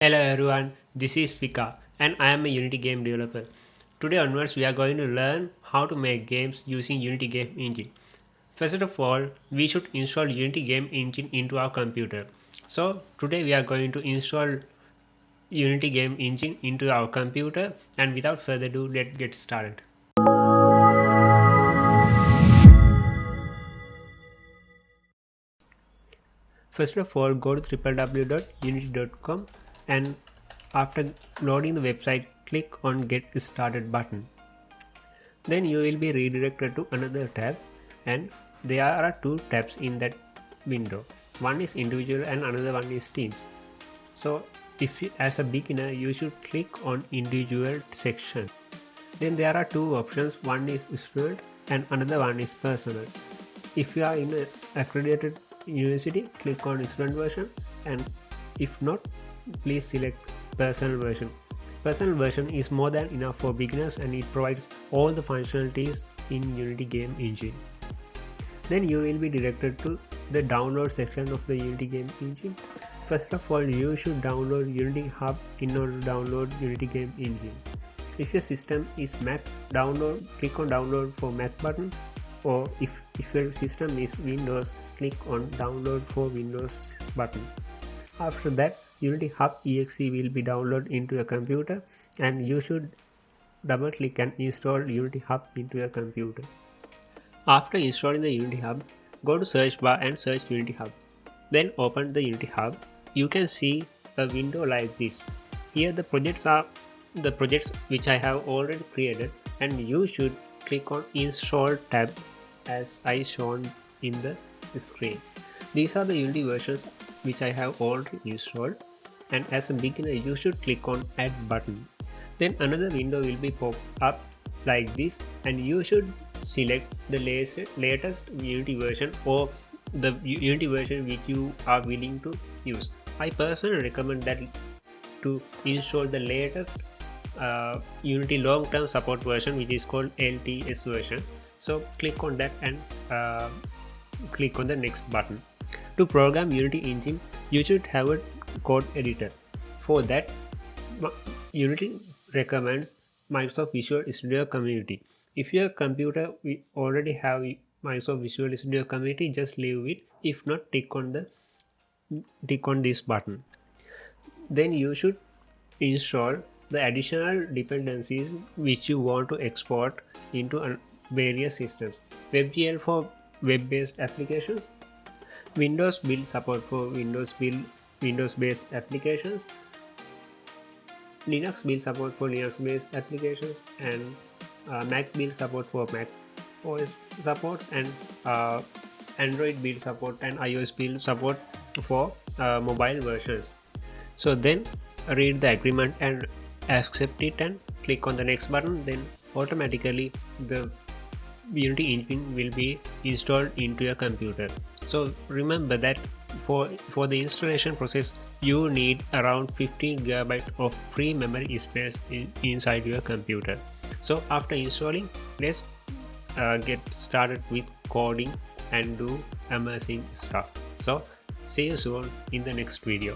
Hello everyone, this is WIKA and I am a Unity game developer. Today onwards we are going to learn how to make games using Unity Game Engine. First of all, we should install Unity Game Engine into our computer. So today we are going to install Unity Game Engine into our computer, and without further ado, let's get started. First of all, go to www.unity.com and after loading the website, click on Get Started button. Then you will be redirected to another tab, and there are two tabs in that window. One is individual and another one is teams. So if you, as a beginner, you should click on individual section. Then there are two options, one is student and another one is personal. If you are in an accredited university, click on student version, and if not, please select personal version. Personal version is more than enough for beginners and it provides all the functionalities in Unity Game Engine. Then you will be directed to the download section of the Unity Game Engine. First of all, you should download Unity Hub in order to download Unity Game Engine. If your system is Mac, click on download for Mac button, or if your system is Windows, click on download for Windows button. After that, Unity Hub exe will be downloaded into your computer, and you should double click and install Unity Hub into your computer. After installing the Unity Hub, go to search bar and search Unity Hub. Then open the Unity Hub. You can see a window like this. Here the projects are the projects which I have already created, and you should click on Install tab as I shown in the screen. These are the Unity versions which I have already installed, and as a beginner you should click on Add button. Then another window will be pop up like this, and you should select the latest Unity version or the Unity version which you are willing to use. I personally recommend that to install the latest Unity long-term support version, which is called LTS version. So click on that and click on the next button. To program Unity Engine, you should have a code editor. For that, Unity recommends Microsoft Visual Studio Community. If your computer already have Microsoft Visual Studio Community, just leave it. If not, click on this button. Then you should install the additional dependencies which you want to export into various systems. WebGL for web-based applications, Windows build support for Windows-based applications, Linux build support for Linux-based applications, and Mac build support for Mac OS support, and Android build support and iOS build support for mobile versions. So then read the agreement and accept it and click on the next button. Then automatically the Unity engine will be installed into your computer. So remember that for the installation process you need around 15 GB of free memory space inside your computer. So after installing, let's get started with coding and do amazing stuff. So see you soon in the next video.